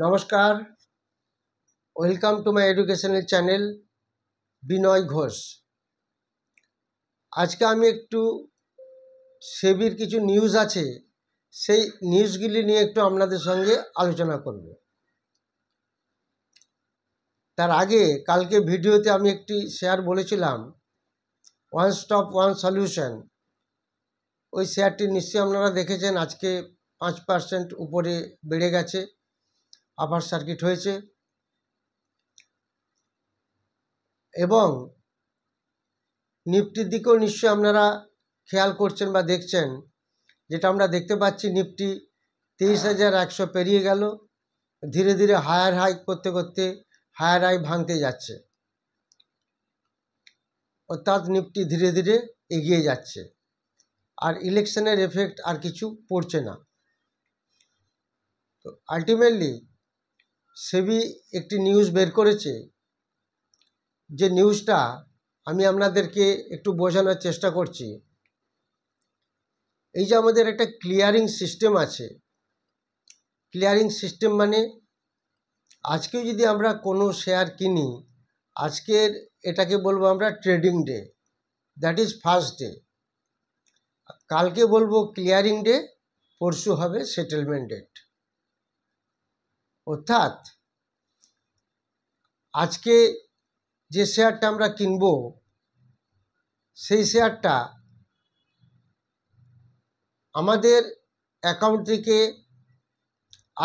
নমস্কার, welcome to my educational channel Binoy Ghosh. আজকে আমি একটু সেবির কিছু নিউজ আছে, সেই নিউজগুলি নিয়ে একটু আপনাদের সঙ্গে আলোচনা করব। তার আগে কালকে ভিডিওতে আমি একটি শেয়ার বলেছিলাম, ওয়ান স্টপ ওয়ান সলিউশন। ওই শেয়ারটি নিশ্চয়ই আপনারা দেখেছেন। আজকে 5% উপরে বেড়ে গেছে, আপার সার্কিট হয়েছে এবং নিফটির দিকেও নিশ্চয়ই আপনারা খেয়াল করছেন বা দেখছেন, যেটা আমরা দেখতে পাচ্ছি নিফটি 23,100 পেরিয়ে গেল, ধীরে ধীরে হায়ার হাই করতে করতে হায়ার হাই ভাঙতে যাচ্ছে, অর্থাৎ নিফটি ধীরে ধীরে এগিয়ে যাচ্ছে, আর ইলেকশনের এফেক্ট আর কিছু পড়ছে না। তো আলটিমেটলি সেবি একটি নিউজ বের করেছে, যে নিউজটা আমি আপনাদেরকে একটু বোঝানোর চেষ্টা করছি। এই যে আমাদের একটা ক্লিয়ারিং সিস্টেম আছে, ক্লিয়ারিং সিস্টেম মানে আজকেও যদি আমরা কোনো শেয়ার কিনি, আজকের এটাকে বলবো আমরা trading day, that is first day. কালকে বলবো ক্লিয়ারিং ডে, পরশু হবে সেটেলমেন্ট ডেট। অর্থাৎ আজকে যে শেয়ারটা আমরা কিনবো, সেই শেয়ারটা আমাদের অ্যাকাউন্ট থেকে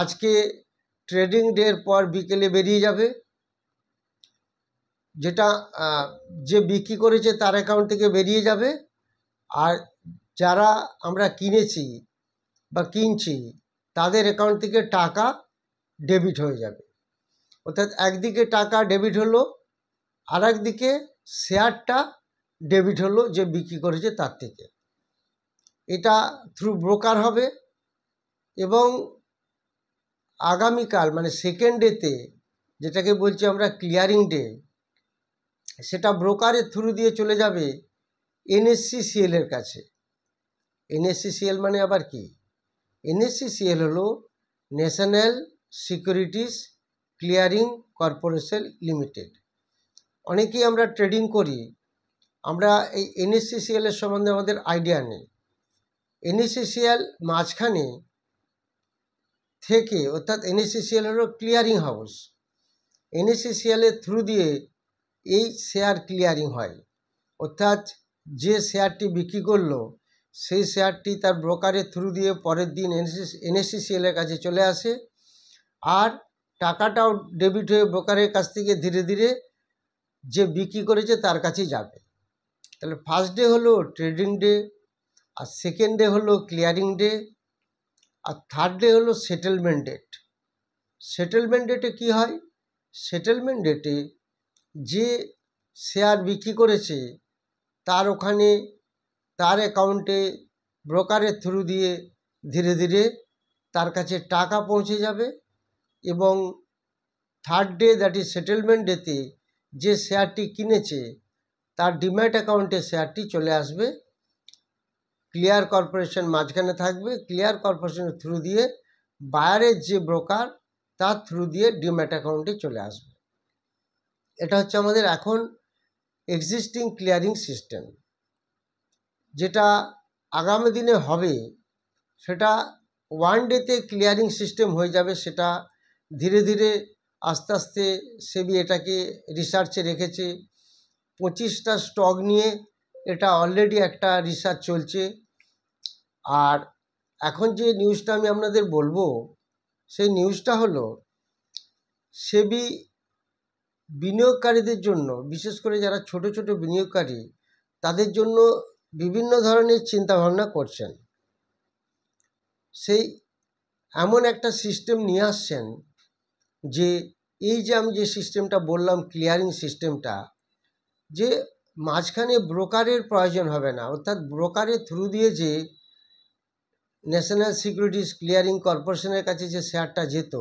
আজকে ট্রেডিং ডের পর বিকেলে বেরিয়ে যাবে, যেটা যে বিক্রি করেছে তার অ্যাকাউন্ট থেকে বেরিয়ে যাবে, আর যারা আমরা কিনেছি বা কিনছি তাদের অ্যাকাউন্ট থেকে টাকা ডেবিট হয়ে যাবে। অর্থাৎ একদিকে টাকা ডেবিট হলো, আর একদিকে শেয়ারটা ডেবিট হলো যে বিক্রি করেছে তার থেকে। এটা থ্রু ব্রোকার হবে এবং আগামীকাল মানে সেকেন্ড ডেতে, যেটাকে বলছি আমরা ক্লিয়ারিং ডে, সেটা ব্রোকারের থ্রু দিয়ে চলে যাবে এনএসসিসিএল এর কাছে। এনএসসিসিএল মানে আবার কি? এনএসসিসিএল হলো national securities clearing corporation limited. অনেকেই আমরা ট্রেডিং করি, আমরা এই এনএসসিসিএল এর সম্বন্ধে আমাদের আইডিয়া নেই। এনএসসিসিএল মাঝখানে থেকে, অর্থাৎ এনএসসিসিএল হলো ক্লিয়ারিং হাউস, এনএসসিসিএল এর থ্রু দিয়ে এই শেয়ার ক্লিয়ারিং হয়। অর্থাৎ যে শেয়ারটি বিক্রি করলো সেই শেয়ারটি তার ব্রোকারের থ্রু দিয়ে পরের দিন এনএসসিসিএল এর কাছে চলে আসে, আর টাকাটাও ডেবিট হয়ে ব্রোকারের কাছ থেকে ধীরে ধীরে যে বিক্রি করেছে তার কাছেই যাবে। তাহলে ফার্স্ট ডে হলো ট্রেডিং ডে, আর সেকেন্ড ডে হলো ক্লিয়ারিং ডে, আর থার্ড ডে হলো সেটেলমেন্ট ডেট। সেটেলমেন্ট ডেটে কী হয়? সেটেলমেন্ট ডেটে যে শেয়ার বিক্রি করেছে তার ওখানে তার অ্যাকাউন্টে ব্রোকারের থ্রু দিয়ে ধীরে ধীরে তার কাছে টাকা পৌঁছে যাবে, এবং third day that is settlement ডেতে যে শেয়ারটি কিনেছে তার ডিম্যাট অ্যাকাউন্টে শেয়ারটি চলে আসবে। ক্লিয়ার কর্পোরেশন মাঝখানে থাকবে, ক্লিয়ার কর্পোরেশনের থ্রু দিয়ে বায়ারের যে ব্রোকার তার থ্রু দিয়ে ডিম্যাট অ্যাকাউন্টে চলে আসবে। এটা হচ্ছে আমাদের এখন এক্সিস্টিং ক্লিয়ারিং সিস্টেম। যেটা আগামী দিনে হবে সেটা ওয়ান ডেতে ক্লিয়ারিং সিস্টেম হয়ে যাবে। সেটা ধীরে ধীরে আস্তে আস্তে সেবি এটাকে রিসার্চে রেখেছে। 25টা স্টক নিয়ে এটা অলরেডি একটা রিসার্চ চলছে। আর এখন যে নিউজটা আমি আপনাদের বলবো, সেই নিউজটা হলো সেবি বিনিয়োগকারীদের জন্য, বিশেষ করে যারা ছোট ছোট বিনিয়োগকারী, তাদের জন্য বিভিন্ন ধরনের চিন্তাভাবনা করছেন। সেই এমন একটা সিস্টেম নিয়ে আসছেন যে এই যে আমি যে সিস্টেমটা বললাম ক্লিয়ারিং সিস্টেমটা, যে মাঝখানে ব্রোকারের প্রয়োজন হবে না। অর্থাৎ ব্রোকারের থ্রু দিয়ে যে ন্যাশনাল সিকিউরিটিজ ক্লিয়ারিং কর্পোরেশনের কাছে যে শেয়ারটা যেত,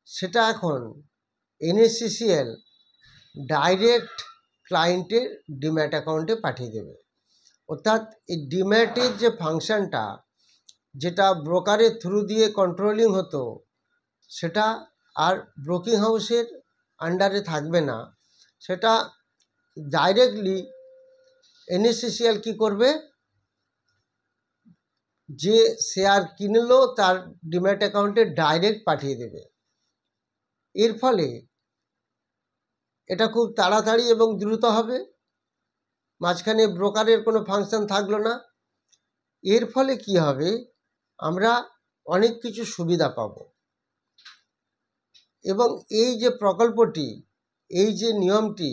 সেটা এখন এনএসসিসিএল ডাইরেক্ট ক্লায়েন্টের ডিম্যাট অ্যাকাউন্টে পাঠিয়ে দেবে। অর্থাৎ এই ডিম্যাটের যে ফাংশনটা, যেটা ব্রোকারের থ্রু দিয়ে কন্ট্রোলিং হতো, সেটা আর ব্রোকিং হাউসের আন্ডারে থাকবে না, সেটা ডাইরেক্টলি এনএসসিসিএল কী করবে, যে শেয়ার কিনলো তার ডিম্যাট অ্যাকাউন্টে ডাইরেক্ট পাঠিয়ে দেবে। এর ফলে এটা খুব তাড়াতাড়ি এবং দ্রুত হবে, মাঝখানে ব্রোকারের কোনো ফাংশন থাকলো না। এর ফলে কি হবে, আমরা অনেক কিছু সুবিধা পাব। এবং এই যে প্রকল্পটি, এই যে নিয়মটি,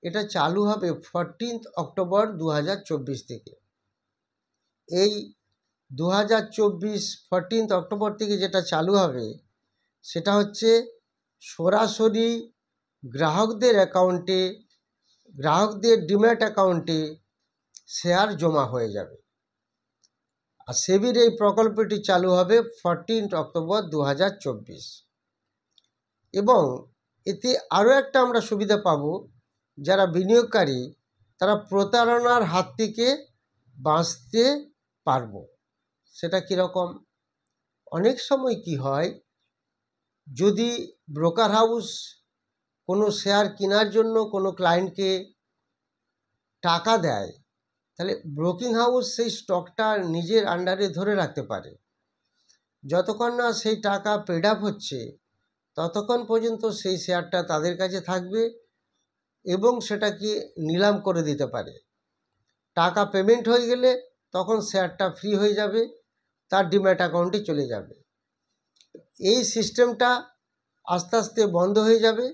এটা চালু হবে 14 অক্টোবর 2024 থেকে। এই 2024 14 অক্টোবর থেকে যেটা চালু হবে সেটা হচ্ছে সরাসরি গ্রাহকদের অ্যাকাউন্টে, গ্রাহকদের ডিম্যাট অ্যাকাউন্টে শেয়ার জমা হয়ে যাবে। আর সেবির এই প্রকল্পটি চালু হবে 14 অক্টোবর 2024। এবং এতে আরও একটা আমরা সুবিধা পাব, যারা বিনিয়োগকারী তারা প্রতারণার হাত থেকে বাঁচতে পারব। সেটা কীরকম, অনেক সময় কি হয়, যদি ব্রোকার হাউস কোনো শেয়ার কেনার জন্য কোনো ক্লায়েন্টকে টাকা দেয়, তাহলে ব্রোকিং হাউস সেই স্টকটা নিজের আন্ডারে ধরে রাখতে পারে। যতক্ষণ না সেই টাকা পেড আপ হচ্ছে ততক্ষণ পর্যন্ত সেই শেয়ারটা তাদের কাছে থাকবে এবং সেটাকে নিলাম করে দিতে পারে। টাকা পেমেন্ট হয়ে গেলে তখন শেয়ারটা ফ্রি হয়ে যাবে, তার ডিম্যাট অ্যাকাউন্টে চলে যাবে। এই সিস্টেমটা আস্তে আস্তে বন্ধ হয়ে যাবে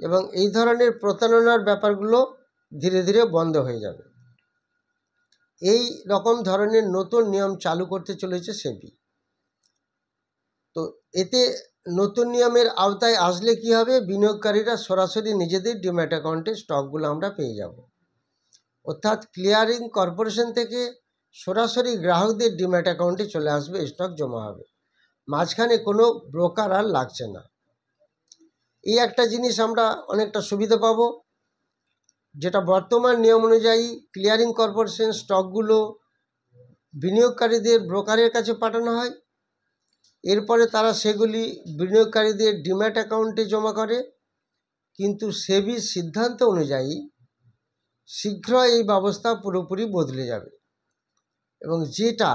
এবং এই ধরনের প্রতারণার ব্যাপারগুলো ধীরে ধীরে বন্ধ হয়ে যাবে। এই রকম ধরনের নতুন নিয়ম চালু করতে চলেছে সেবি। তো এতে নতুন নিয়মের আওতায় আসলে কি হবে, বিনিয়োগকারীরা সরাসরি নিজেদের ডিম্যাট অ্যাকাউন্টে স্টকগুলো আমরা পেয়ে যাব। অর্থাৎ ক্লিয়ারিং কর্পোরেশন থেকে সরাসরি গ্রাহকদের ডিম্যাট অ্যাকাউন্টে চলে আসবে, স্টক জমা হবে, মাঝখানে কোনো ব্রোকার আর লাগছে না। এই একটা জিনিস আমরা অনেকটা সুবিধা পাব, যেটা বর্তমান নিয়ম অনুযায়ী ক্লিয়ারিং কর্পোরেশন স্টকগুলো বিনিয়োগকারীদের ব্রোকারের কাছে পাঠানো হয়, এরপরে তারা সেগুলি বিনিয়োগকারীদের ডিম্যাট অ্যাকাউন্টে জমা করে। কিন্তু সেবির সিদ্ধান্ত অনুযায়ী শীঘ্র এই ব্যবস্থা পুরোপুরি বদলে যাবে এবং যেটা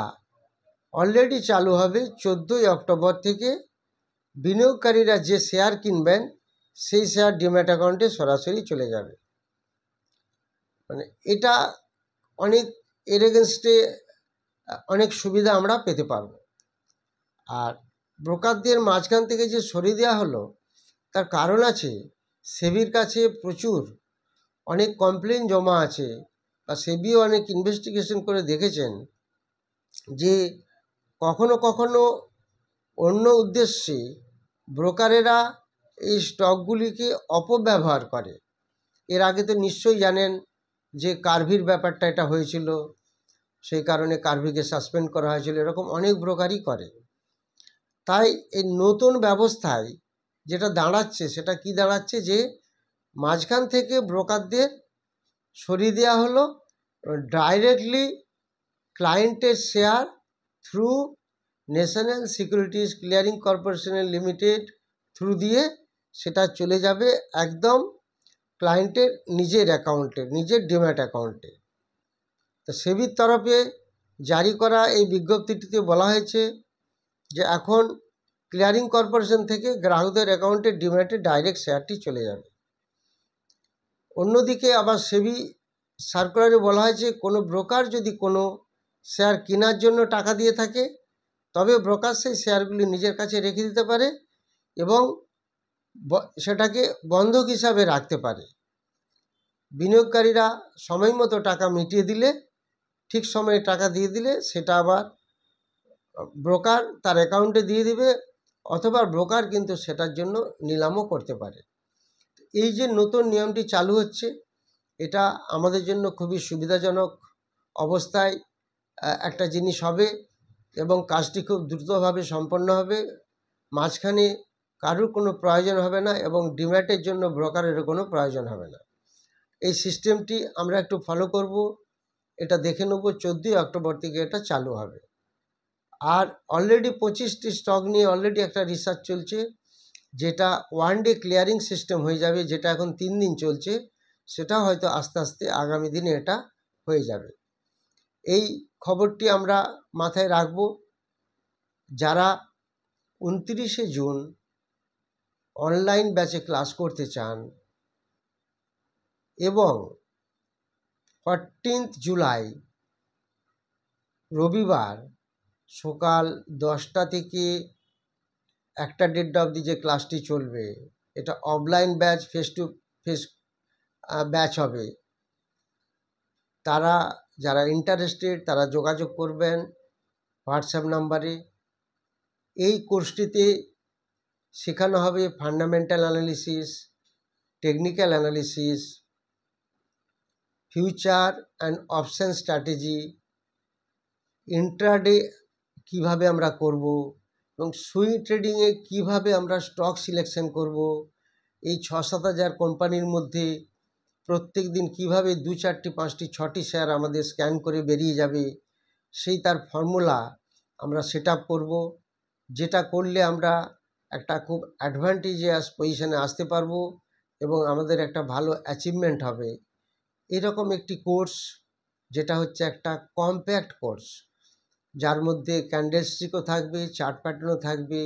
অলরেডি চালু হবে 14 অক্টোবর থেকে। বিনিয়োগকারীরা যে শেয়ার কিনবেন সেই শেয়ার ডিম্যাট অ্যাকাউন্টে সরাসরি চলে যাবে। মানে এটা অনেক, এর এগেনস্টে অনেক সুবিধা আমরা পেতে পারব। আর ব্রোকারদের মাঝখান থেকে যে সরিয়ে দেওয়া হলো তার কারণ আছে, সেবির কাছে প্রচুর অনেক কমপ্লেন জমা আছে, বা সেবিও অনেক ইনভেস্টিগেশন করে দেখেছেন যে কখনো কখনো অন্য উদ্দেশ্যে ব্রোকারেরা এই স্টকগুলিকে অপব্যবহার করে। এর আগে তো নিশ্চয়ই জানেন যে কার্ভির ব্যাপারটা এটা হয়েছিল, সেই কারণে কার্ভিকে সাসপেন্ড করা হয়েছিল। এরকম অনেক ব্রোকারই করে। তাই এই নতুন ব্যবস্থায় যেটা দাঁড়াচ্ছে, সেটা কি দাঁড়াচ্ছে, যে মাঝখান থেকে ব্রোকারদের সরিয়ে দেওয়া হলো, ডাইরেক্টলি ক্লায়েন্টের share through national securities clearing corporation limited through দিয়ে সেটা চলে যাবে একদম ক্লায়েন্টের নিজের অ্যাকাউন্টে, নিজের ডিম্যাট অ্যাকাউন্টে। তো সেবির তরফে জারি করা এই বিজ্ঞপ্তিটিতে বলা হয়েছে যে এখন ক্লিয়ারিং কর্পোরেশন থেকে গ্রাহকদের অ্যাকাউন্টে ডিম্যাটে ডাইরেক্ট শেয়ারটি চলে যাবে। অন্যদিকে আবার সেবি সার্কুলারে বলা হয়েছে কোনো ব্রোকার যদি কোনো শেয়ার কেনার জন্য টাকা দিয়ে থাকে তবে ব্রোকার সেই শেয়ারগুলি নিজের কাছে রেখে দিতে পারে এবং সেটাকে বন্ধক হিসাবে রাখতে পারে। বিনিয়োগকারীরা সময় মতো টাকা মিটিয়ে দিলে, ঠিক সময়ে টাকা দিয়ে দিলে সেটা আবার ব্রোকার তার অ্যাকাউন্টে দিয়ে দিবে, অথবা ব্রোকার কিন্তু সেটার জন্য নিলামও করতে পারে। এই যে নতুন নিয়মটি চালু হচ্ছে, এটা আমাদের জন্য খুবই সুবিধাজনক অবস্থায় একটা জিনিস হবে এবং কাজটি খুব দ্রুতভাবে সম্পন্ন হবে। মাঝখানে কারুর কোনো প্রয়োজন হবে না এবং ডিম্যাটের জন্য ব্রোকারেরও কোনো প্রয়োজন হবে না। এই সিস্টেমটি আমরা একটু ফলো করব, এটা দেখে নেব। 14 অক্টোবর থেকে এটা চালু হবে। আর অলরেডি 25টি স্টক নিয়ে অলরেডি একটা রিসার্চ চলছে, যেটা ওয়ান ডে ক্লিয়ারিং সিস্টেম হয়ে যাবে, যেটা এখন 3 দিন চলছে, সেটা হয়তো আস্তে আস্তে আগামী দিনে এটা হয়ে যাবে। এই খবরটি আমরা মাথায় রাখব। যারা 29শে জুন অনলাইন ব্যাচে ক্লাস করতে চান এবং 14th জুলাই রবিবার সকাল 10টা থেকে 1:30 অবধি যে ক্লাসটি চলবে, এটা offline batch, face to face batch হবে। তারা যারা ইন্টারেস্টেড তারা যোগাযোগ করবেন হোয়াটসঅ্যাপ নাম্বারে। এই কোর্সটিতে শেখানো হবে fundamental analysis, technical analysis, future and option strategy, intraday কিভাবে আমরা করব এবং সুইং ট্রেডিংয়ে কিভাবে আমরা স্টক সিলেকশন করব। এই 6-7 হাজার কোম্পানির মধ্যে প্রত্যেক দিন কীভাবে 2, 4, 5, 6টি শেয়ার আমাদের স্ক্যান করে বেরিয়ে যাবে, সেই তার ফর্মুলা আমরা সেট আপ করবো, যেটা করলে আমরা একটা খুব অ্যাডভান্টেজিয়াস পজিশনে আসতে পারবো এবং আমাদের একটা ভালো অ্যাচিভমেন্ট হবে। এরকম একটি কোর্স, যেটা হচ্ছে একটা কম্প্যাক্ট কোর্স, যার মধ্যে ক্যান্ডেলস্টিকও থাকবে, চার্ট প্যাটার্নও থাকবে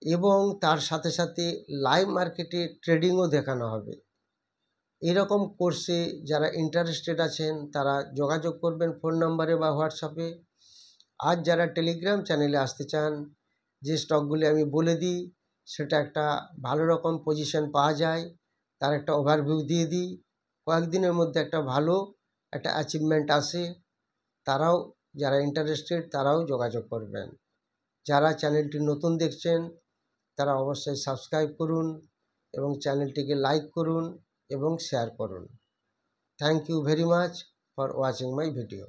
এবং তার সাথে সাথে লাইভ মার্কেটে ট্রেডিংও দেখানো হবে। এরকম কোর্সে যারা ইন্টারেস্টেড আছেন তারা যোগাযোগ করবেন ফোন নম্বরে বা হোয়াটসঅ্যাপে। আর যারা টেলিগ্রাম চ্যানেলে আসতে চান, যে স্টকগুলি আমি বলে দিই, সেটা একটা ভালো রকম পজিশন পাওয়া যায়, তার একটা ওভারভিউ দিয়ে দিই, কয়েকদিনের মধ্যে একটা ভালো একটা অ্যাচিভমেন্ট আসে। তারাও যারা ইন্টারেস্টেড তারাও যোগাযোগ করবেন। যারা চ্যানেলটি নতুন দেখছেন তারা অবশ্যই সাবস্ক্রাইব করুন এবং চ্যানেলটিকে লাইক করুন এবং শেয়ার করুন। Thank you very much for watching my video.